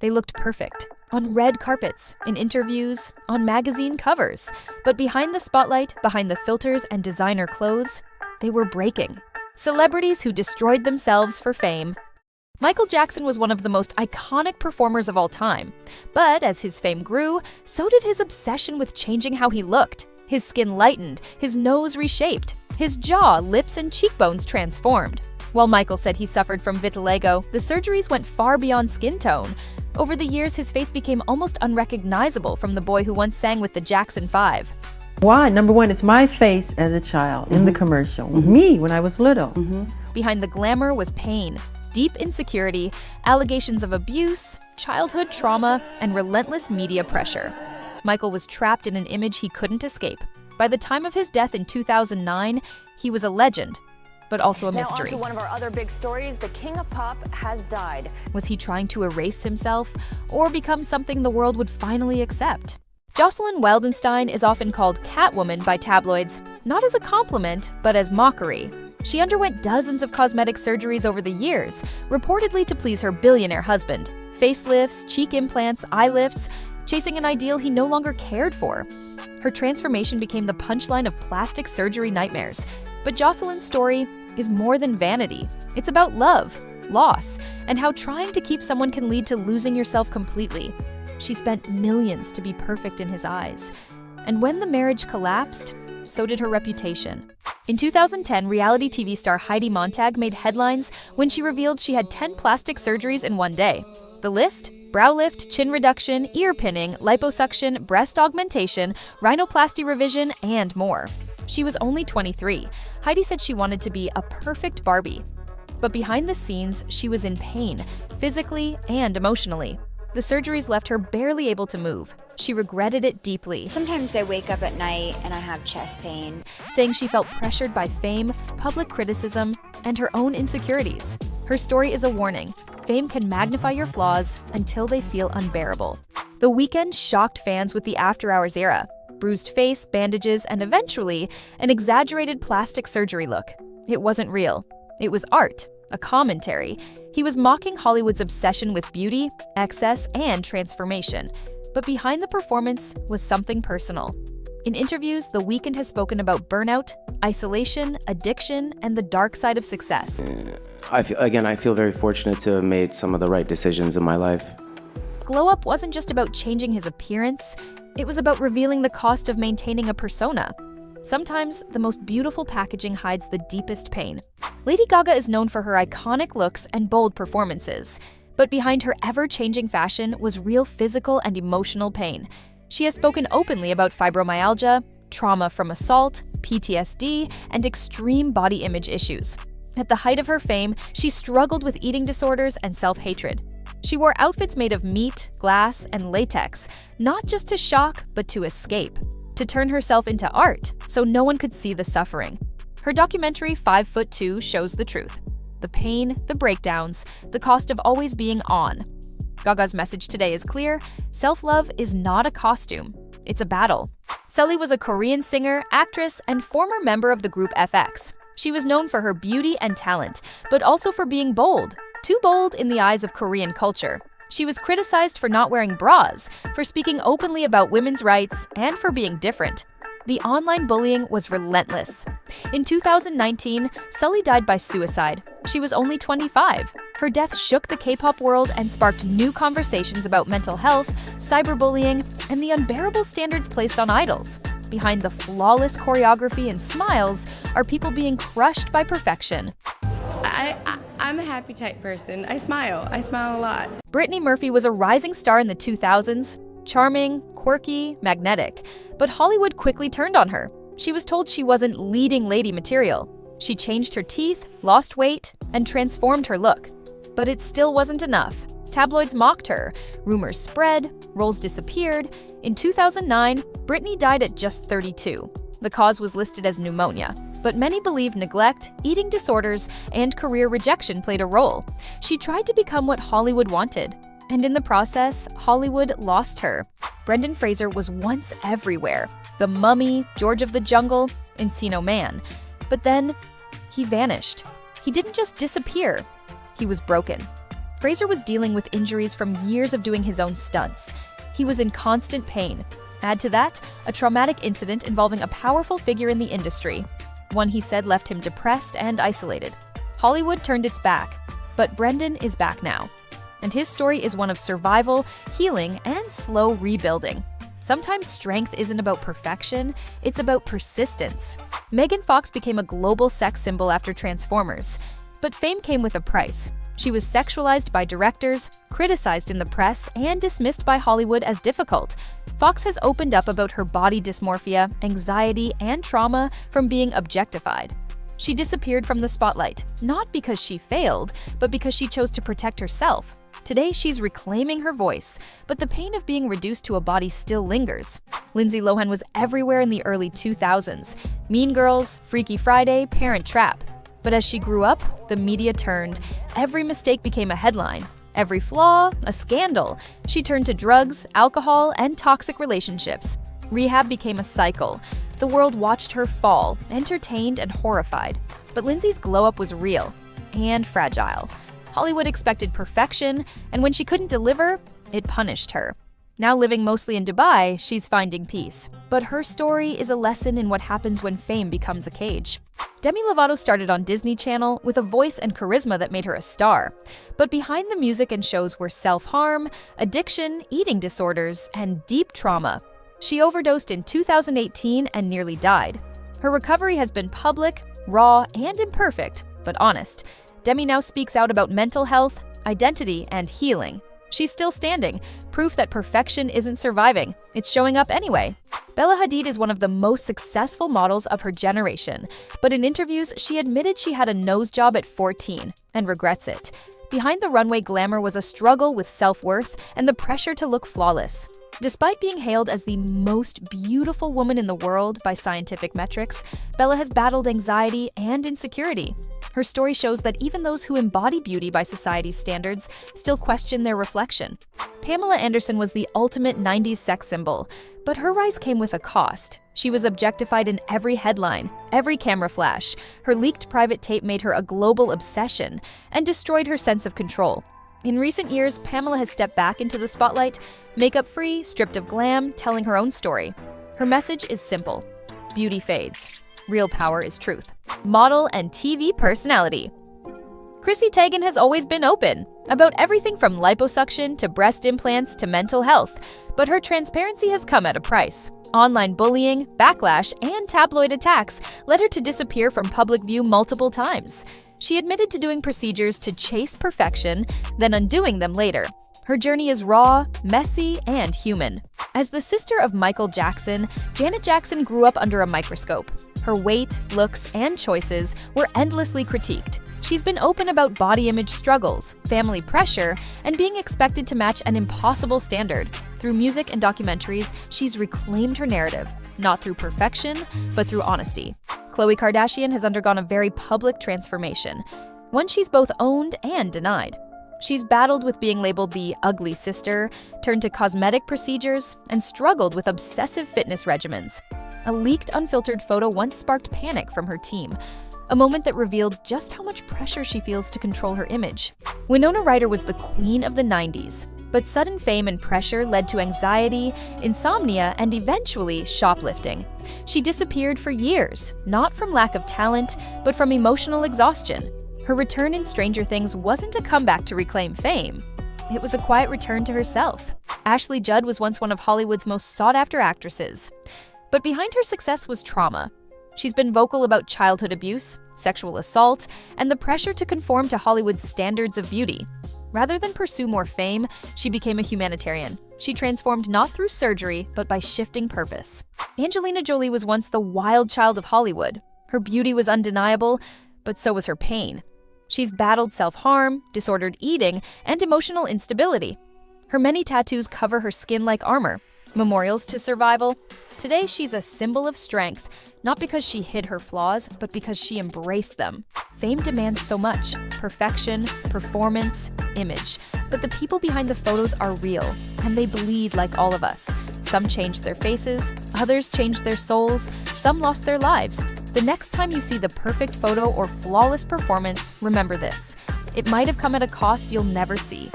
They looked perfect. On red carpets, in interviews, on magazine covers. But behind the spotlight, behind the filters and designer clothes, they were breaking. Celebrities who destroyed themselves for fame. Michael Jackson was one of the most iconic performers of all time. But as his fame grew, so did his obsession with changing how he looked. His skin lightened, his nose reshaped, his jaw, lips, and cheekbones transformed. While Michael said he suffered from vitiligo, the surgeries went far beyond skin tone. Over the years, his face became almost unrecognizable from the boy who once sang with the Jackson 5. Why? Number one, it's my face as a child in the commercial. Me when I was little. Behind the glamour was pain, deep insecurity, allegations of abuse, childhood trauma, and relentless media pressure. Michael was trapped in an image he couldn't escape. By the time of his death in 2009, he was a legend, but also a mystery. Now on to one of our other big stories. The king of pop has died. Was he trying to erase himself or become something the world would finally accept? Joselyn Welenstein is often called Catwoman by tabloids, not as a compliment, but as mockery. She underwent dozens of cosmetic surgeries over the years, reportedly to please her billionaire husband. Facelifts, cheek implants, eye lifts, chasing an ideal he no longer cared for. Her transformation became the punchline of plastic surgery nightmares. But Joselyn's story is more than vanity. It's about love, loss, and how trying to keep someone can lead to losing yourself completely. She spent millions to be perfect in his eyes. And when the marriage collapsed, so did her reputation. In 2010, reality TV star Heidi Montag made headlines when she revealed she had 10 plastic surgeries in one day. The list? Brow lift, chin reduction, ear pinning, liposuction, breast augmentation, rhinoplasty revision, and more. She was only 23. Heidi said she wanted to be a perfect Barbie. But behind the scenes, she was in pain, physically and emotionally. The surgeries left her barely able to move. She regretted it deeply. Sometimes I wake up at night and I have chest pain. Saying she felt pressured by fame, public criticism, and her own insecurities. Her story is a warning. Fame can magnify your flaws until they feel unbearable. The Weeknd shocked fans with the After Hours era. Bruised face, bandages, and eventually, an exaggerated plastic surgery look. It wasn't real. It was art, a commentary. He was mocking Hollywood's obsession with beauty, excess, and transformation. But behind the performance was something personal. In interviews, The Weeknd has spoken about burnout, isolation, addiction, and the dark side of success. I feel very fortunate to have made some of the right decisions in my life. Glow Up wasn't just about changing his appearance, it was about revealing the cost of maintaining a persona. Sometimes, the most beautiful packaging hides the deepest pain. Lady Gaga is known for her iconic looks and bold performances. But behind her ever-changing fashion was real physical and emotional pain. She has spoken openly about fibromyalgia, trauma from assault, PTSD, and extreme body image issues. At the height of her fame, she struggled with eating disorders and self-hatred. She wore outfits made of meat, glass, and latex, not just to shock, but to escape. To turn herself into art, so no one could see the suffering. Her documentary 5'2" shows the truth. The pain, the breakdowns, the cost of always being on. Gaga's message today is clear: self-love is not a costume, it's a battle. Sully was a Korean singer, actress, and former member of the group FX. She was known for her beauty and talent, but also for being bold, too bold in the eyes of Korean culture. She was criticized for not wearing bras, for speaking openly about women's rights, and for being different. The online bullying was relentless. In 2019, Sully died by suicide. She was only 25. Her death shook the K-pop world and sparked new conversations about mental health, cyberbullying, and the unbearable standards placed on idols. Behind the flawless choreography and smiles are people being crushed by perfection. I'm a happy type person. I smile a lot. Britney Murphy was a rising star in the 2000s. Charming, quirky, magnetic. But Hollywood quickly turned on her. She was told she wasn't leading lady material. She changed her teeth, lost weight, and transformed her look. But it still wasn't enough. Tabloids mocked her. Rumors spread. Roles disappeared. In 2009, Britney died at just 32. The cause was listed as pneumonia. But many believe neglect, eating disorders, and career rejection played a role. She tried to become what Hollywood wanted. And in the process, Hollywood lost her. Brendan Fraser was once everywhere. The Mummy, George of the Jungle, Encino Man. But then, he vanished. He didn't just disappear. He was broken. Fraser was dealing with injuries from years of doing his own stunts. He was in constant pain. Add to that, a traumatic incident involving a powerful figure in the industry. One he said left him depressed and isolated. Hollywood turned its back, but Brendan is back now. And his story is one of survival, healing, and slow rebuilding. Sometimes strength isn't about perfection, it's about persistence. Megan Fox became a global sex symbol after Transformers, but fame came with a price. She was sexualized by directors, criticized in the press, and dismissed by Hollywood as difficult. Fox has opened up about her body dysmorphia, anxiety, and trauma from being objectified. She disappeared from the spotlight, not because she failed, but because she chose to protect herself. Today, she's reclaiming her voice, but the pain of being reduced to a body still lingers. Lindsay Lohan was everywhere in the early 2000s. Mean Girls, Freaky Friday, Parent Trap. But as she grew up, the media turned. Every mistake became a headline. Every flaw, a scandal. She turned to drugs, alcohol, and toxic relationships. Rehab became a cycle. The world watched her fall, entertained and horrified. But Lindsay's glow-up was real and fragile. Hollywood expected perfection, and when she couldn't deliver, it punished her. Now living mostly in Dubai, she's finding peace. But her story is a lesson in what happens when fame becomes a cage. Demi Lovato started on Disney Channel with a voice and charisma that made her a star. But behind the music and shows were self-harm, addiction, eating disorders, and deep trauma. She overdosed in 2018 and nearly died. Her recovery has been public, raw, and imperfect, but honest. Demi now speaks out about mental health, identity, and healing. She's still standing, proof that perfection isn't surviving, it's showing up anyway. Bella Hadid is one of the most successful models of her generation, but in interviews, she admitted she had a nose job at 14 and regrets it. Behind the runway glamour was a struggle with self-worth and the pressure to look flawless. Despite being hailed as the most beautiful woman in the world by scientific metrics, Bella has battled anxiety and insecurity. Her story shows that even those who embody beauty by society's standards still question their reflection. Pamela Anderson was the ultimate 90s sex symbol, but her rise came with a cost. She was objectified in every headline, every camera flash. Her leaked private tape made her a global obsession and destroyed her sense of control. In recent years, Pamela has stepped back into the spotlight, makeup-free, stripped of glam, telling her own story. Her message is simple: beauty fades. Real power is truth. Model and TV personality. Chrissy Teigen has always been open about everything from liposuction to breast implants to mental health, but her transparency has come at a price. Online bullying, backlash, and tabloid attacks led her to disappear from public view multiple times. She admitted to doing procedures to chase perfection, then undoing them later. Her journey is raw, messy, and human. As the sister of Michael Jackson, Janet Jackson grew up under a microscope. Her weight, looks, and choices were endlessly critiqued. She's been open about body image struggles, family pressure, and being expected to match an impossible standard. Through music and documentaries, she's reclaimed her narrative, not through perfection, but through honesty. Khloe Kardashian has undergone a very public transformation, one she's both owned and denied. She's battled with being labeled the ugly sister, turned to cosmetic procedures, and struggled with obsessive fitness regimens. A leaked, unfiltered photo once sparked panic from her team, a moment that revealed just how much pressure she feels to control her image. Winona Ryder was the queen of the 90s, but sudden fame and pressure led to anxiety, insomnia, and eventually shoplifting. She disappeared for years, not from lack of talent, but from emotional exhaustion. Her return in Stranger Things wasn't a comeback to reclaim fame. It was a quiet return to herself. Ashley Judd was once one of Hollywood's most sought-after actresses. But behind her success was trauma. She's been vocal about childhood abuse, sexual assault, and the pressure to conform to Hollywood's standards of beauty. Rather than pursue more fame, she became a humanitarian. She transformed not through surgery, but by shifting purpose. Angelina Jolie was once the wild child of Hollywood. Her beauty was undeniable, but so was her pain. She's battled self-harm, disordered eating, and emotional instability. Her many tattoos cover her skin like armor, memorials to survival. Today, she's a symbol of strength, not because she hid her flaws, but because she embraced them. Fame demands so much: perfection, performance, image. But the people behind the photos are real, and they bleed like all of us. Some changed their faces, others changed their souls, some lost their lives. The next time you see the perfect photo or flawless performance, remember this: it might have come at a cost you'll never see.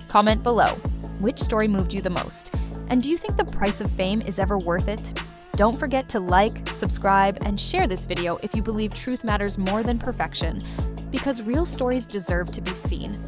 Comment below. Which story moved you the most? And do you think the price of fame is ever worth it? Don't forget to like, subscribe, and share this video if you believe truth matters more than perfection, because real stories deserve to be seen.